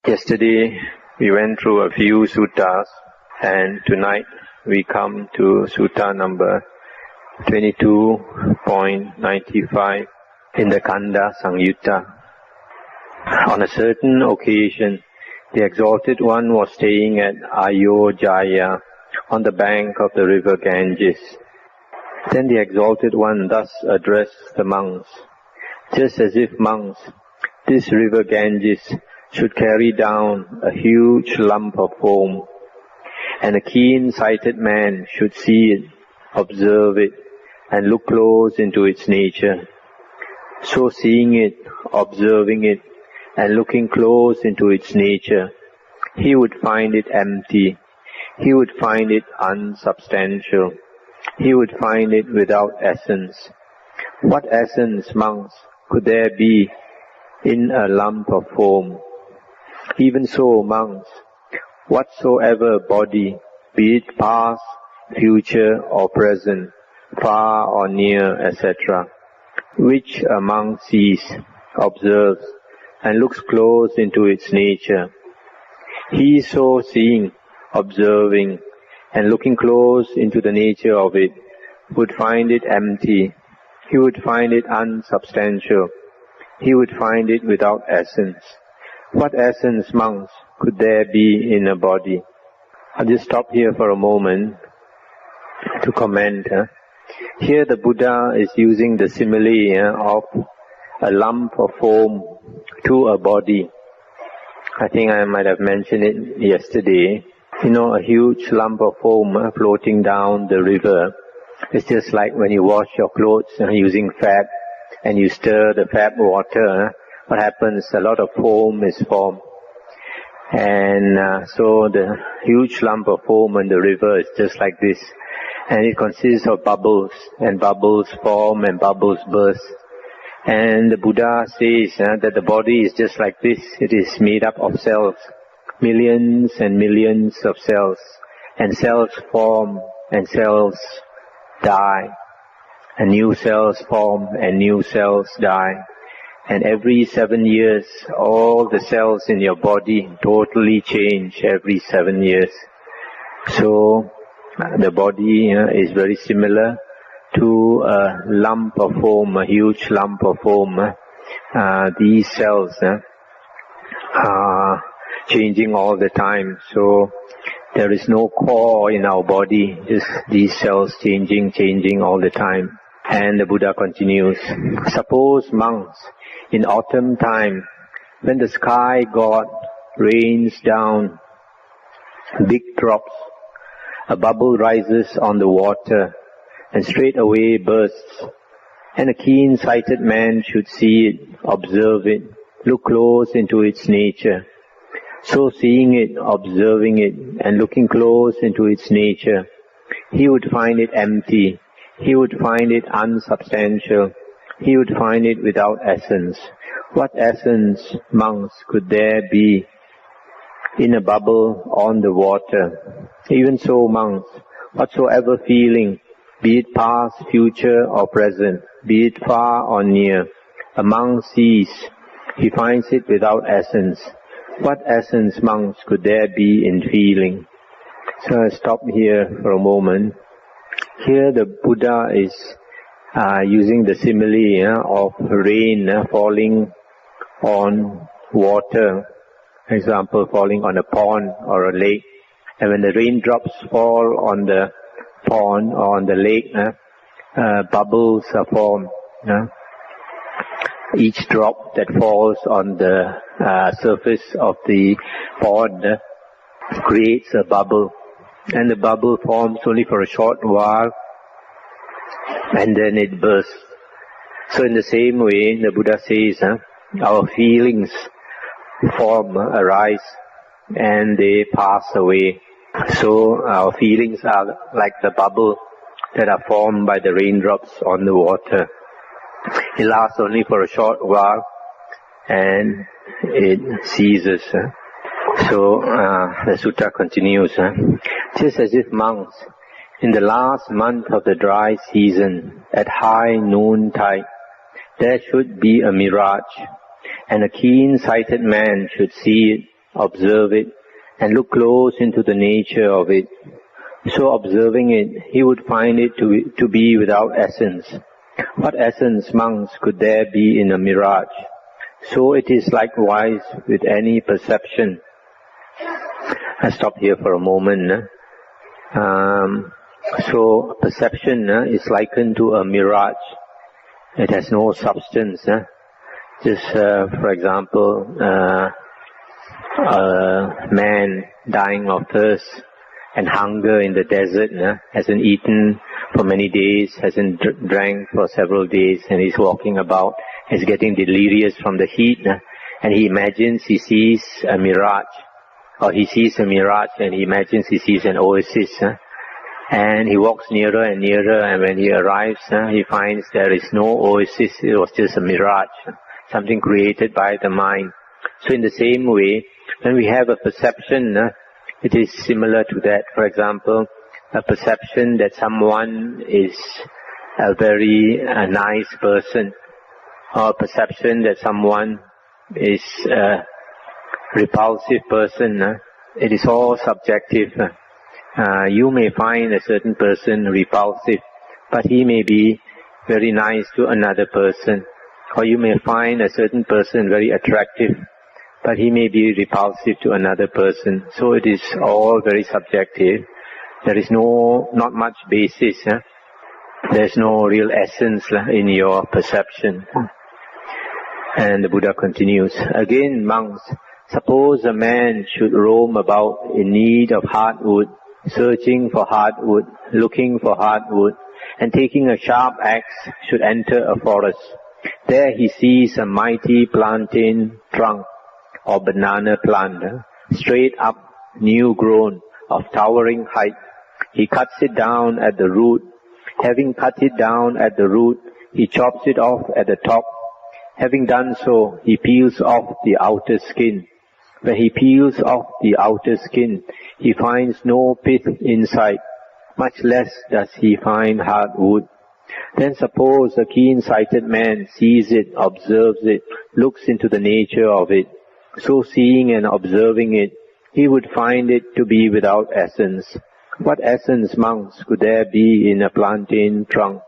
Yesterday we went through a few suttas, and tonight we come to sutta number 22.95 in the Kanda Sangyutta. On a certain occasion, the Exalted One was staying at Ayodhya on the bank of the river Ganges. Then the Exalted One thus addressed the monks, just as if monks, this river Ganges should carry down a huge lump of foam, and a keen-sighted man should see it, observe it, and look close into its nature. So seeing it, observing it, and looking close into its nature, he would find it empty, he would find it unsubstantial, he would find it without essence. What essence, monks, could there be in a lump of foam? Even so, monks, whatsoever body, be it past, future or present, far or near, etc., which a monk sees, observes, and looks close into its nature, he so seeing, observing, and looking close into the nature of it, would find it empty, he would find it unsubstantial, he would find it without essence. What essence, monks, could there be in a body? I'll just stop here for a moment to comment. Here the Buddha is using the simile of a lump of foam to a body. I think I might have mentioned it yesterday. A huge lump of foam floating down the river. It's just like when you wash your clothes using fat and you stir the fat water. What happens? A lot of foam is formed. And so the huge lump of foam in the river is just like this. And it consists of bubbles, and bubbles form and bubbles burst. And the Buddha says that the body is just like this. It is made up of cells, millions and millions of cells. And cells form and cells die. And new cells form and new cells die. And every 7 years, all the cells in your body totally change every 7 years. So, the body is very similar to a lump of foam, a huge lump of foam. These cells are changing all the time. So, there is no core in our body, just these cells changing all the time. And the Buddha continues, suppose monks, in autumn time, when the sky god rains down big drops, a bubble rises on the water and straight away bursts, and a keen-sighted man should see it, observe it, look close into its nature. So seeing it, observing it, and looking close into its nature, he would find it empty, he would find it unsubstantial, he would find it without essence. What essence, monks, could there be in a bubble on the water? Even so, monks, whatsoever feeling, be it past, future or present, be it far or near, a monk sees, he finds it without essence. What essence, monks, could there be in feeling? So I stop here for a moment. Here the Buddha is using the simile of rain falling on water, for example, falling on a pond or a lake. And when the raindrops fall on the pond or on the lake, bubbles are formed. Each drop that falls on the surface of the pond creates a bubble. And the bubble forms only for a short while, and then it bursts. So in the same way, the Buddha says, our feelings form, arise, and they pass away. So our feelings are like the bubble that are formed by the raindrops on the water. It lasts only for a short while, and it ceases. So the sutta continues, just as if monks, in the last month of the dry season, at high noontide, there should be a mirage, and a keen-sighted man should see it, observe it, and look close into the nature of it. So observing it, he would find it to be without essence. What essence, monks, could there be in a mirage? So it is likewise with any perception. I stop here for a moment. So perception is likened to a mirage. It has no substance. Just for example, a man dying of thirst and hunger in the desert, hasn't eaten for many days, hasn't drank for several days, and he's walking about, he's getting delirious from the heat, and he imagines he sees a mirage, or he sees a mirage and he imagines he sees an oasis, and he walks nearer and nearer, and when he arrives, he finds there is no oasis, it was just a mirage, something created by the mind. So in the same way, when we have a perception, it is similar to that. For example, a perception that someone is a very nice person, or a perception that someone is a repulsive person. It is all subjective. You may find a certain person repulsive, but he may be very nice to another person. Or you may find a certain person very attractive, but he may be repulsive to another person. So it is all very subjective. There is not much basis. There is no real essence in your perception. And the Buddha continues, again, monks, suppose a man should roam about in need of hardwood, searching for hardwood, looking for hardwood, and taking a sharp axe should enter a forest. There he sees a mighty plantain trunk or banana plant, straight up, new grown, of towering height. He cuts it down at the root. Having cut it down at the root, he chops it off at the top. Having done so, he peels off the outer skin. When he peels off the outer skin, he finds no pith inside, much less does he find hard wood. Then suppose a keen-sighted man sees it, observes it, looks into the nature of it. So seeing and observing it, he would find it to be without essence. What essence, monks, could there be in a plantain trunk?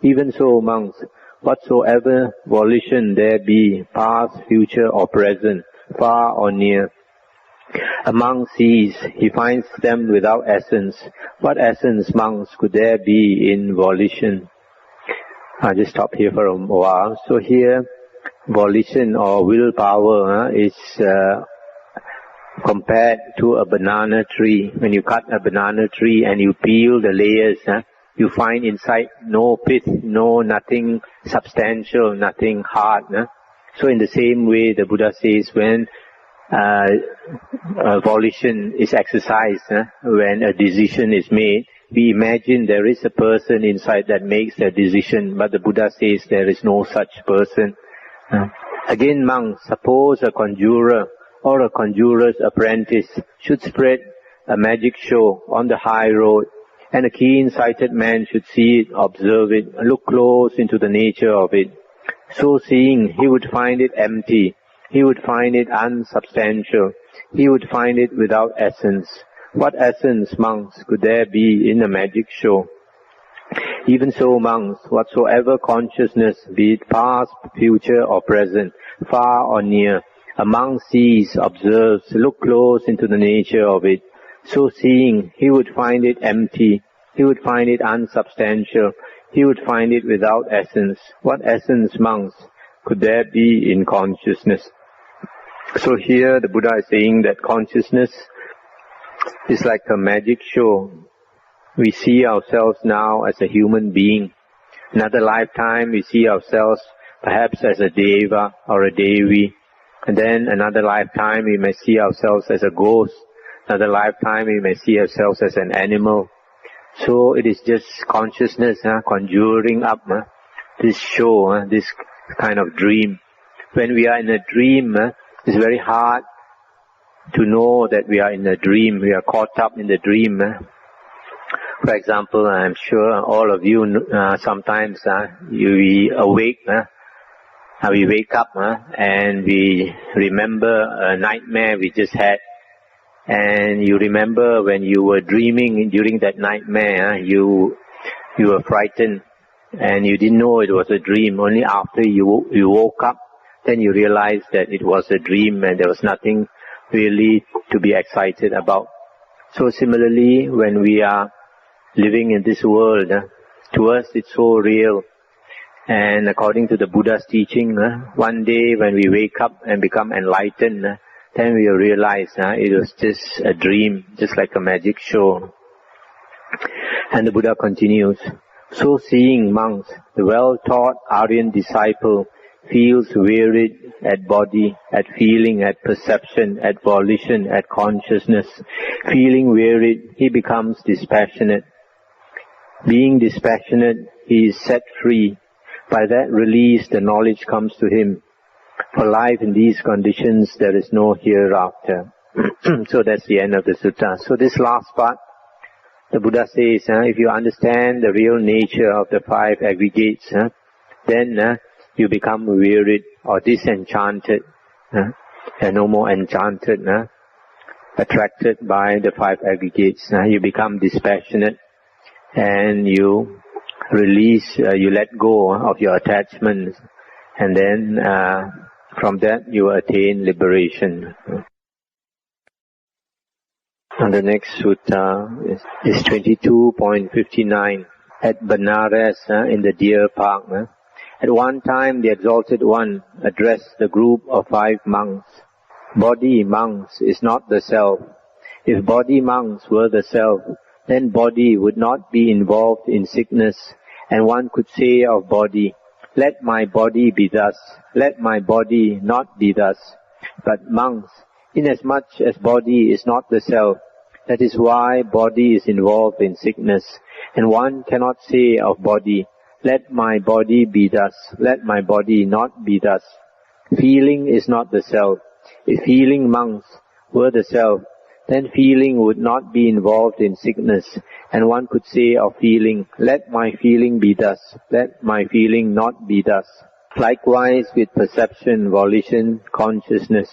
Even so, monks, whatsoever volition there be, past, future, or present, far or near, a monk sees, he finds them without essence. What essence, monks, could there be in volition? I'll just stop here for a while. So here, volition or willpower is compared to a banana tree. When you cut a banana tree and you peel the layers, you find inside no pith, nothing substantial, nothing hard. So in the same way, the Buddha says when volition is exercised, when a decision is made, we imagine there is a person inside that makes a decision, but the Buddha says there is no such person. Again, monks, suppose a conjurer or a conjurer's apprentice should spread a magic show on the high road, and a keen-sighted man should see it, observe it, look close into the nature of it. So seeing, he would find it empty, he would find it unsubstantial, he would find it without essence. What essence, monks, could there be in a magic show? Even so, monks, whatsoever consciousness, be it past, future, or present, far or near, a monk sees, observes, look close into the nature of it. So seeing, he would find it empty, he would find it unsubstantial, he would find it without essence. What essence, monks, could there be in consciousness? So here the Buddha is saying that consciousness is like a magic show. We see ourselves now as a human being. Another lifetime we see ourselves perhaps as a deva or a devi. And then another lifetime we may see ourselves as a ghost. Another lifetime we may see ourselves as an animal. So it is just consciousness conjuring up this show, this kind of dream. When we are in a dream, it's very hard to know that we are in a dream. We are caught up in the dream. For example, I'm sure all of you sometimes you awake we wake up and we remember a nightmare we just had, and you remember when you were dreaming during that nightmare, you were frightened and you didn't know it was a dream. Only after you woke up, then you realized that it was a dream and there was nothing really to be excited about. So similarly, when we are living in this world, to us it's so real. And according to the Buddha's teaching, one day when we wake up and become enlightened, then we realize it was just a dream, just like a magic show. And the Buddha continues, so seeing monks, the well-taught Aryan disciple feels wearied at body, at feeling, at perception, at volition, at consciousness. Feeling wearied, he becomes dispassionate. Being dispassionate, he is set free. By that release, the knowledge comes to him. For life in these conditions, there is no hereafter. So that's the end of the sutta. So this last part, the Buddha says, if you understand the real nature of the 5 aggregates, then you become wearied or disenchanted, and no more enchanted, attracted by the 5 aggregates. You become dispassionate and you release, you let go of your attachments, and then from that you attain liberation. And the next sutta is 22.59. At Benares, in the Deer Park, at one time the Exalted One addressed the group of 5 monks. Body, monks, is not the self. If body, monks, were the self, then body would not be involved in sickness, and one could say of body, let my body be thus, let my body not be thus. But monks, inasmuch as body is not the self, that is why body is involved in sickness, and one cannot say of body, let my body be thus, let my body not be thus. Feeling is not the self. If feeling, monks, were the self, then feeling would not be involved in sickness, and one could say of feeling, let my feeling be thus, let my feeling not be thus. Likewise with perception, volition, consciousness,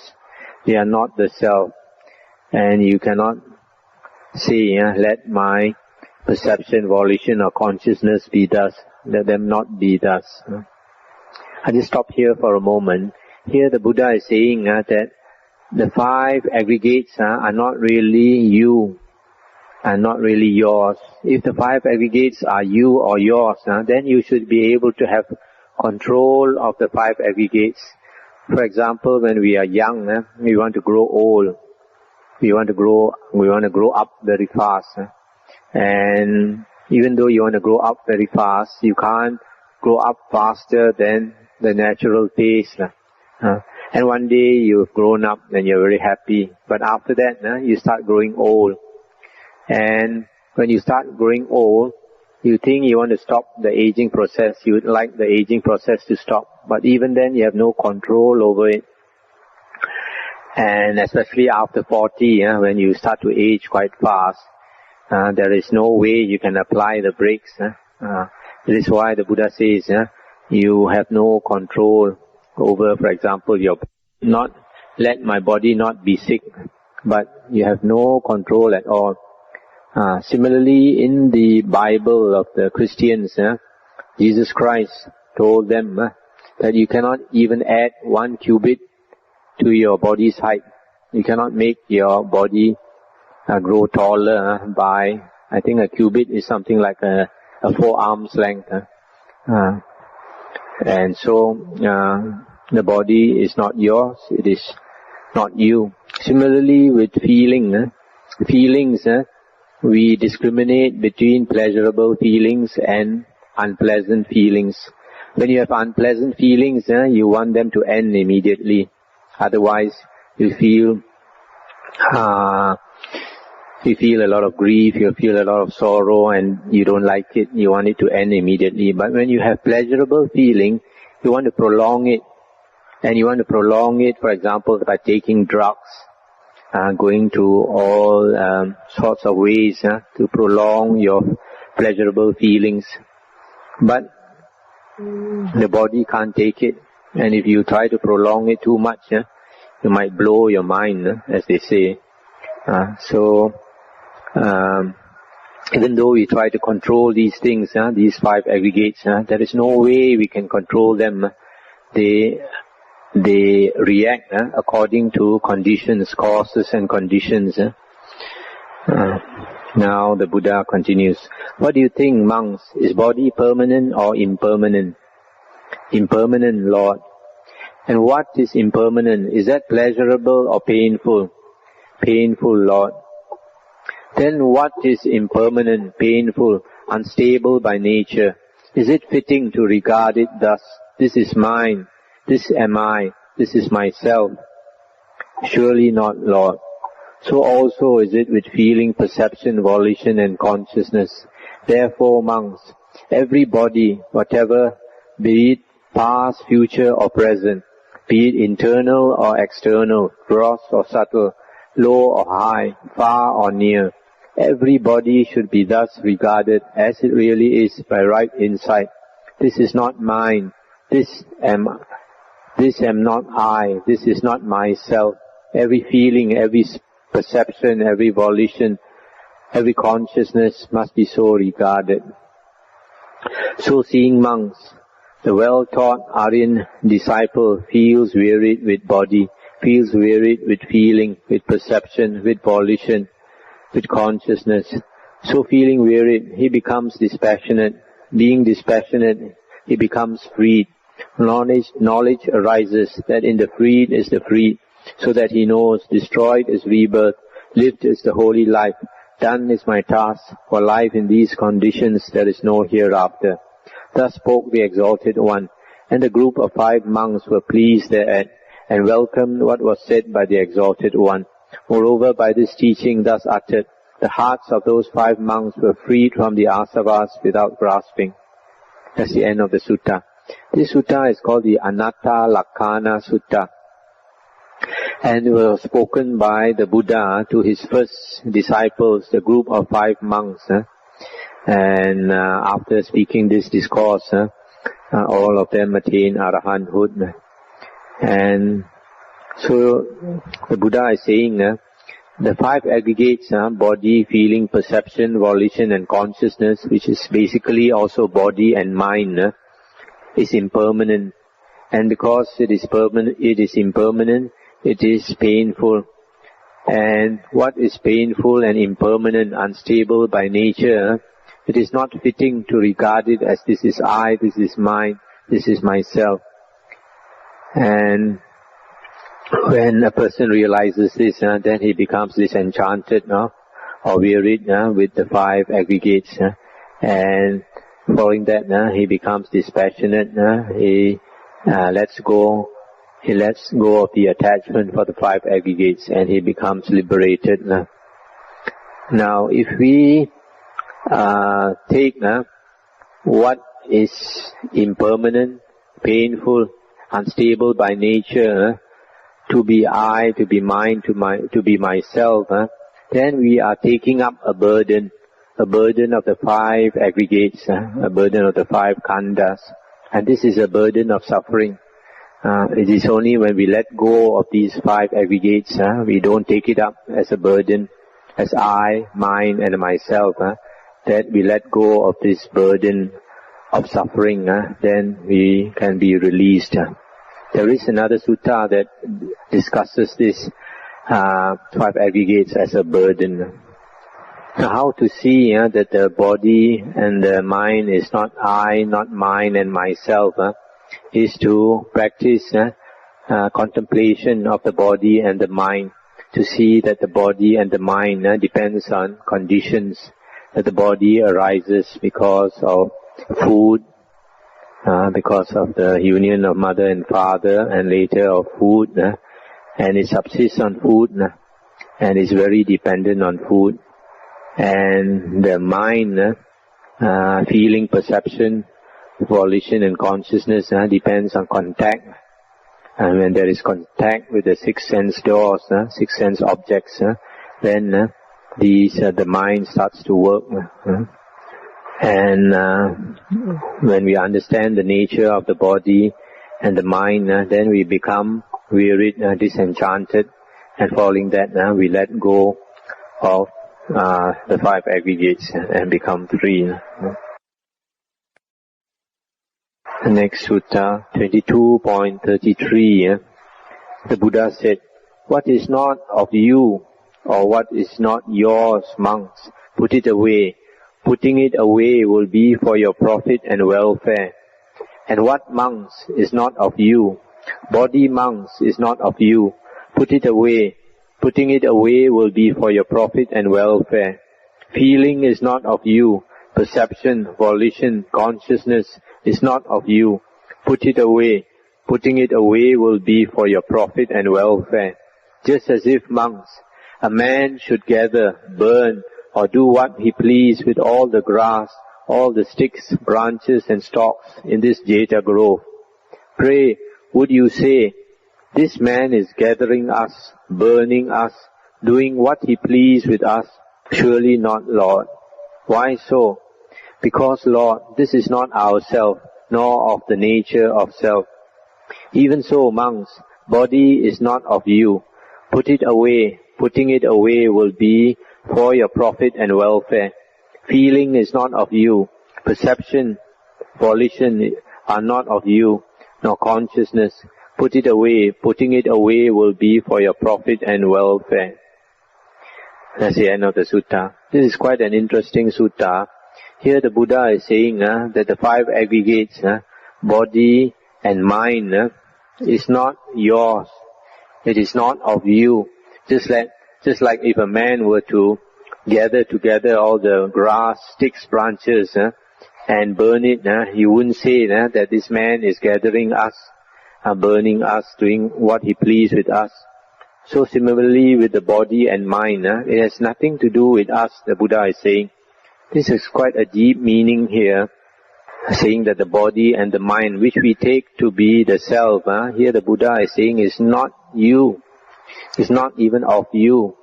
they are not the self, and you cannot say, let my perception, volition or consciousness be thus, let them not be thus. I just stop here for a moment. Here the Buddha is saying that the 5 aggregates are not really you, are not really yours. If the 5 aggregates are you or yours, then you should be able to have control of the 5 aggregates. For example, when we are young, we want to grow old. We want to grow up very fast. And even though you want to grow up very fast, you can't grow up faster than the natural pace. And one day you've grown up and you're very happy. But after that, you start growing old. And when you start growing old, you think you want to stop the aging process. You would like the aging process to stop. But even then, you have no control over it. And especially after 40, when you start to age quite fast, there is no way you can apply the brakes. This is why the Buddha says, you have no control over, for example, let my body not be sick, but you have no control at all. Similarly, in the Bible of the Christians, Jesus Christ told them that you cannot even add 1 cubit to your body's height. You cannot make your body grow taller by, I think a cubit is something like a 4 arms length. And so, the body is not yours, it is not you. Similarly with feelings, we discriminate between pleasurable feelings and unpleasant feelings. When you have unpleasant feelings, you want them to end immediately. Otherwise, you feel a lot of grief, you feel a lot of sorrow, and you don't like it, you want it to end immediately. But when you have pleasurable feeling, you want to prolong it. And you want to prolong it, for example, by taking drugs, going to all sorts of ways to prolong your pleasurable feelings. But the body can't take it. And if you try to prolong it too much, you might blow your mind, as they say. Even though we try to control these things, these 5 aggregates, there is no way we can control them. They react according to conditions, causes and conditions. Now the Buddha continues. What do you think, monks? Is body permanent or impermanent? Impermanent, Lord. And what is impermanent? Is that pleasurable or painful? Painful, Lord. Then what is impermanent, painful, unstable by nature? Is it fitting to regard it thus? This is mine, this am I, this is myself. Surely not, Lord. So also is it with feeling, perception, volition and consciousness. Therefore, monks, every body, whatever, be it past, future or present, be it internal or external, gross or subtle, low or high, far or near, every body should be thus regarded as it really is by right insight. This is not mine, this am not I, this is not myself. Every feeling, every perception, every volition, every consciousness must be so regarded. So seeing monks, the well-taught Aryan disciple feels wearied with body, feels wearied with feeling, with perception, with volition, with consciousness. So feeling wearied, he becomes dispassionate. Being dispassionate, he becomes freed. Knowledge arises that in the freed is the freed, so that he knows destroyed is rebirth, lived is the holy life, done is my task, for life in these conditions there is no hereafter. Thus spoke the Exalted One, and the group of 5 monks were pleased thereat, and welcomed what was said by the Exalted One. Moreover, by this teaching thus uttered, the hearts of those 5 monks were freed from the asavas without grasping. That's the end of the sutta. This sutta is called the Anatta Lakkana Sutta, and was spoken by the Buddha to his first disciples, the group of 5 monks. And after speaking this discourse, all of them attained arahanthood. And so the Buddha is saying, the 5 aggregates, body, feeling, perception, volition and consciousness, which is basically also body and mind, is impermanent. And because it is impermanent, it is painful. And what is painful and impermanent, unstable by nature, it is not fitting to regard it as this is I, this is mine, this is myself. And when a person realizes this, then he becomes disenchanted, or wearied with the 5 aggregates. And following that, he becomes dispassionate. He lets go of the attachment for the 5 aggregates, and he becomes liberated. Now, if we take what is impermanent, painful, unstable by nature, to be I, to be mine, to be myself, then we are taking up a burden of the 5 aggregates, a burden of the 5 khandhas, and this is a burden of suffering. It is only when we let go of these 5 aggregates, we don't take it up as a burden, as I, mine and myself, that we let go of this burden of suffering, then we can be released. There is another sutta that discusses this 5 aggregates as a burden. So how to see that the body and the mind is not I, not mine and myself, is to practice contemplation of the body and the mind, to see that the body and the mind depends on conditions, that the body arises because of food, because of the union of mother and father, and later of food, and it subsists on food, and is very dependent on food. And the mind, feeling, perception, volition and consciousness depends on contact. And when there is contact with the 6 sense doors, 6 sense objects, then the mind starts to work. And when we understand the nature of the body and the mind, then we become wearied, disenchanted, and following that, we let go of the 5 aggregates and become free. The next sutta, 22.33. The Buddha said, "What is not of you, or what is not yours, monks, put it away. Putting it away will be for your profit and welfare. And what, monks, is not of you? Body, monks, is not of you. Put it away. Putting it away will be for your profit and welfare. Feeling is not of you. Perception, volition, consciousness is not of you. Put it away. Putting it away will be for your profit and welfare. Just as if, monks, a man should gather, burn, or do what he please with all the grass, all the sticks, branches and stalks in this Jeta grove. Pray, would you say, this man is gathering us, burning us, doing what he please with us? Surely not, Lord. Why so? Because, Lord, this is not ourself, nor of the nature of self. Even so, monks, body is not of you. Put it away. Putting it away will be for your profit and welfare. Feeling is not of you. Perception, volition are not of you, nor consciousness. Put it away. Putting it away will be for your profit and welfare." That's the end of the sutta. This is quite an interesting sutta. Here the Buddha is saying that the 5 aggregates, body and mind, is not yours. It is not of you. Just like if a man were to gather together all the grass, sticks, branches, and burn it, you wouldn't say that this man is gathering us, burning us, doing what he please with us. So similarly with the body and mind, it has nothing to do with us, the Buddha is saying. This is quite a deep meaning here, saying that the body and the mind, which we take to be the self, here the Buddha is saying is not you. It's not even of you.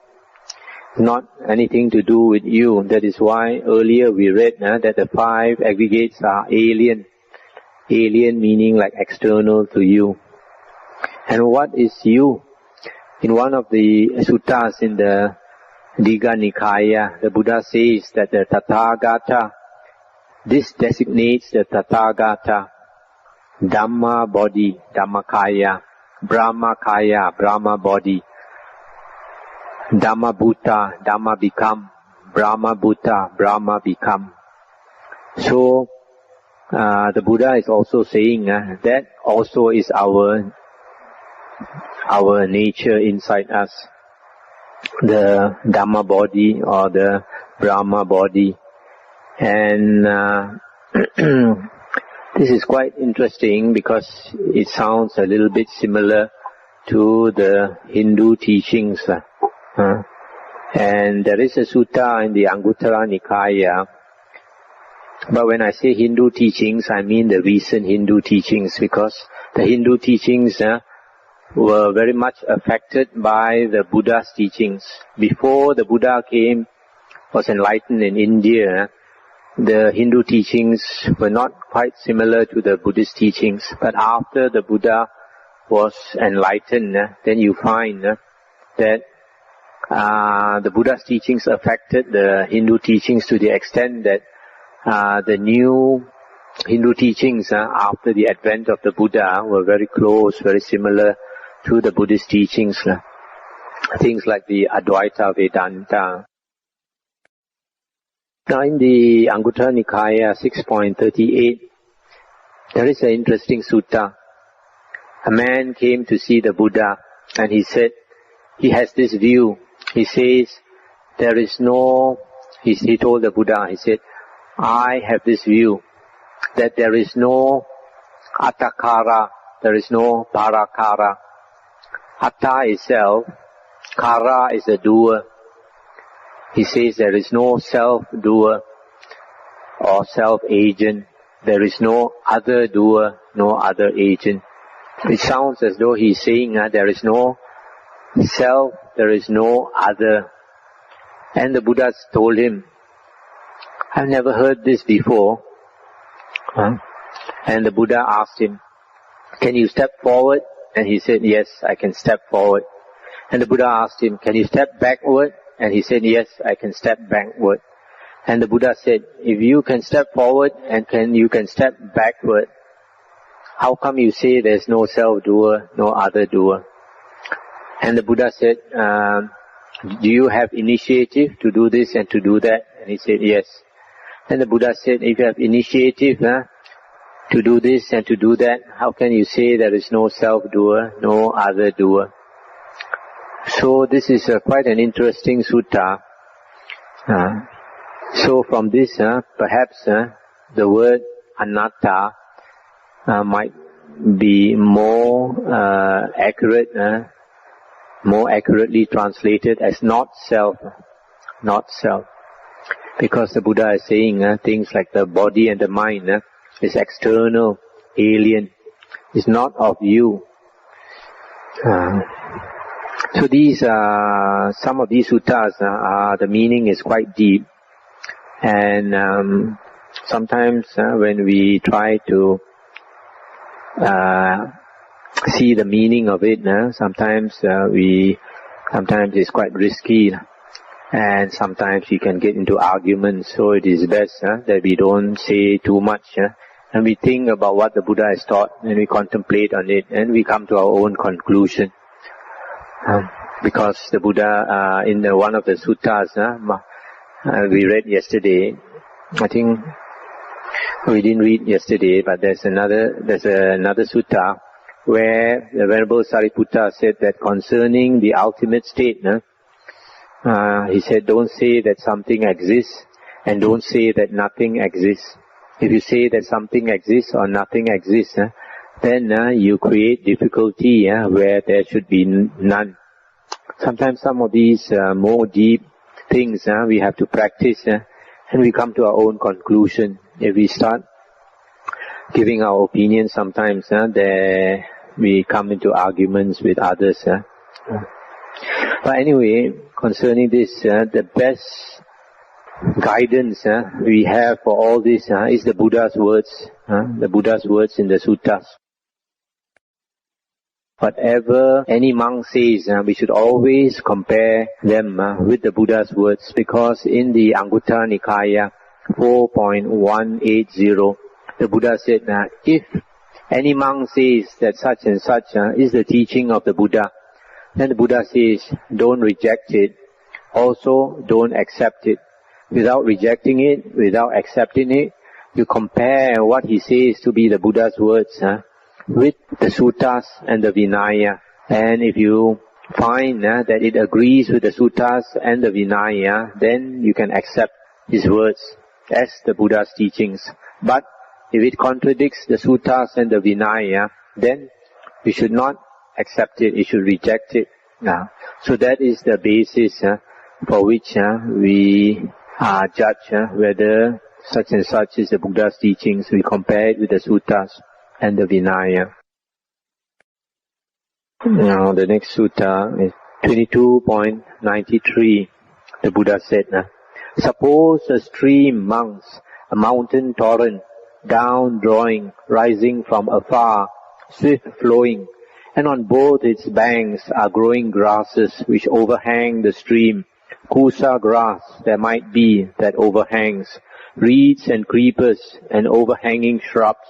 Not anything to do with you. That is why earlier we read that the 5 aggregates are alien. Alien meaning like external to you. And what is you? In one of the suttas in the Digha Nikaya, the Buddha says that the Tathagata, this designates the Tathagata, Dhamma body, Dhammakaya, Brahma kaya, Brahma body, Dhamma Bhuta, Dhamma become, Brahma Bhuta, Brahma become. So, the Buddha is also saying that also is our nature inside us. The Dhamma body or the Brahma body. And this is quite interesting because it sounds a little bit similar to the Hindu teachings. And there is a sutta in the Anguttara Nikaya. But when I say Hindu teachings, I mean the recent Hindu teachings, because the Hindu teachings were very much affected by the Buddha's teachings. Before the Buddha was enlightened in India, the Hindu teachings were not quite similar to the Buddhist teachings. But after the Buddha was enlightened, then you find that the Buddha's teachings affected the Hindu teachings to the extent that the new Hindu teachings after the advent of the Buddha were very close, very similar to the Buddhist teachings. Things like the Advaita Vedanta. Now in the Anguttara Nikaya 6.38, there is an interesting sutta. A man came to see the Buddha and he said, he has this view. He says, there is no, he told the Buddha, he said, I have this view that there is no attakara, there is no parakara. Atta is self, kara is a doer. He says there is no self-doer or self-agent. There is no other doer, no other agent. It sounds as though he's saying there is no self, there is no other. And the Buddha told him, I've never heard this before. And the Buddha asked him, can you step forward? And he said, yes, I can step forward. And the Buddha asked him, can you step backward? And he said, yes, I can step backward. And the Buddha said, if you can step forward and you can step backward, how come you say there's no self-doer, no other doer? And the Buddha said, do you have initiative to do this and to do that? And he said, yes. And the Buddha said, if you have initiative to do this and to do that, how can you say there is no self-doer, no other doer? So this is quite an interesting sutta. So from this, perhaps the word anatta might be more accurate, more accurately translated as not self, not self. Because the Buddha is saying things like the body and the mind is external, alien, is not of you. So these some of these suttas, the meaning is quite deep, and sometimes when we try to see the meaning of it, sometimes it's quite risky, and sometimes we can get into arguments. So it is best that we don't say too much, and we think about what the Buddha has taught, and we contemplate on it, and we come to our own conclusion. Because the Buddha, in one of the suttas we read yesterday, I think we didn't read yesterday, but there's another sutta where the Venerable Sariputta said that concerning the ultimate state, he said, don't say that something exists and don't say that nothing exists. If you say that something exists or nothing exists, then you create difficulty where there should be none. Sometimes some of these more deep things we have to practice, and we come to our own conclusion. If we start giving our opinion, sometimes there we come into arguments with others. But anyway, concerning this, the best guidance we have for all this is the Buddha's words, the Buddha's words in the suttas. Whatever any monk says, we should always compare them with the Buddha's words, because in the Anguttara Nikaya 4.180, the Buddha said, if any monk says that such and such is the teaching of the Buddha, then the Buddha says, don't reject it, also don't accept it. Without rejecting it, without accepting it, you compare what he says to be the Buddha's words with the suttas and the Vinaya. And if you find that it agrees with the suttas and the Vinaya, then you can accept his words as the Buddha's teachings. But if it contradicts the suttas and the Vinaya, then you should not accept it, you should reject it. So that is the basis for which we judge whether such and such is the Buddha's teachings. We compare it with the suttas and the Vinaya. Now the next sutta is 22.93. The Buddha said, suppose a stream mounts a mountain torrent, down drawing, rising from afar, swift flowing, and on both its banks are growing grasses which overhang the stream. Kusa grass there might be that overhangs, reeds and creepers and overhanging shrubs.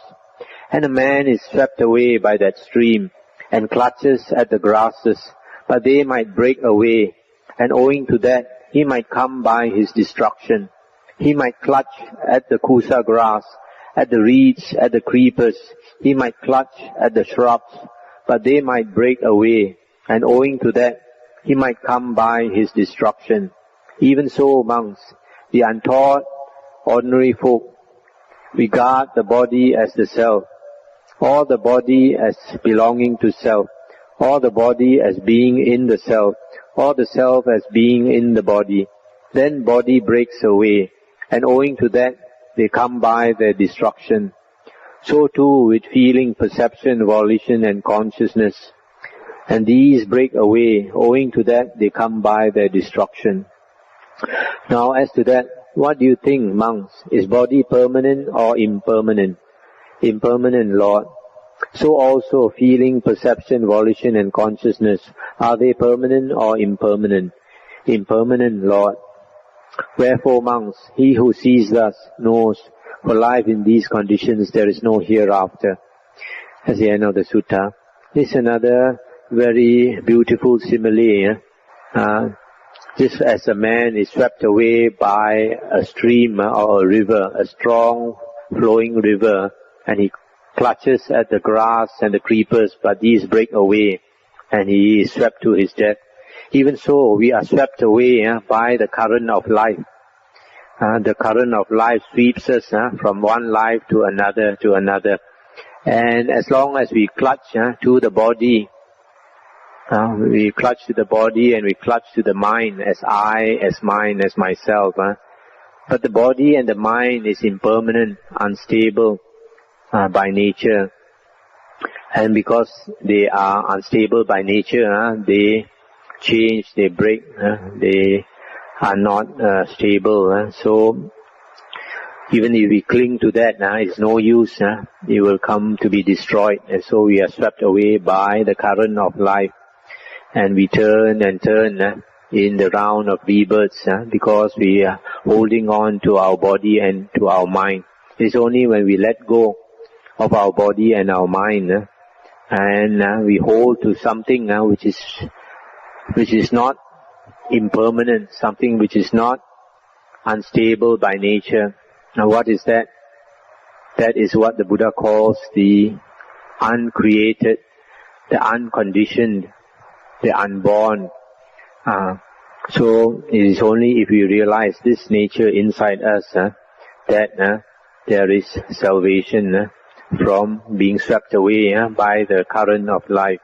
And a man is swept away by that stream, and clutches at the grasses, but they might break away, and owing to that he might come by his destruction. He might clutch at the kusa grass, at the reeds, at the creepers, he might clutch at the shrubs, but they might break away, and owing to that he might come by his destruction. Even so, monks, the untaught, ordinary folk, regard the body as the self, or the body as belonging to self, or the body as being in the self, or the self as being in the body. Then body breaks away, and owing to that, they come by their destruction. So too with feeling, perception, volition and consciousness. And these break away, owing to that, they come by their destruction. Now as to that, what do you think, monks? Is body permanent or impermanent? Impermanent, Lord. So also feeling, perception, volition and consciousness, are they permanent or impermanent? Impermanent, Lord. Wherefore, monks, he who sees thus knows, for life in these conditions there is no hereafter. That's the end of the sutta. This is another very beautiful simile. Just as a man is swept away by a stream or a river, a strong flowing river, and he clutches at the grass and the creepers, but these break away and he is swept to his death. Even so, we are swept away by the current of life. The current of life sweeps us from one life to another to another. And as long as we clutch to the body, we clutch to the body and we clutch to the mind as I, as mine, as myself. But the body and the mind is impermanent, unstable by nature. And because they are unstable by nature, they change, they break, they are not stable. So even if we cling to that, it's no use. It will come to be destroyed. And so we are swept away by the current of life. And we turn and turn in the round of rebirths because we are holding on to our body and to our mind. It's only when we let go of our body and our mind and we hold to something which is not impermanent, something which is not unstable by nature. Now what is that? That is what the Buddha calls the uncreated, the unconditioned, the unborn. So it is only if we realize this nature inside us that there is salvation from being swept away by the current of life.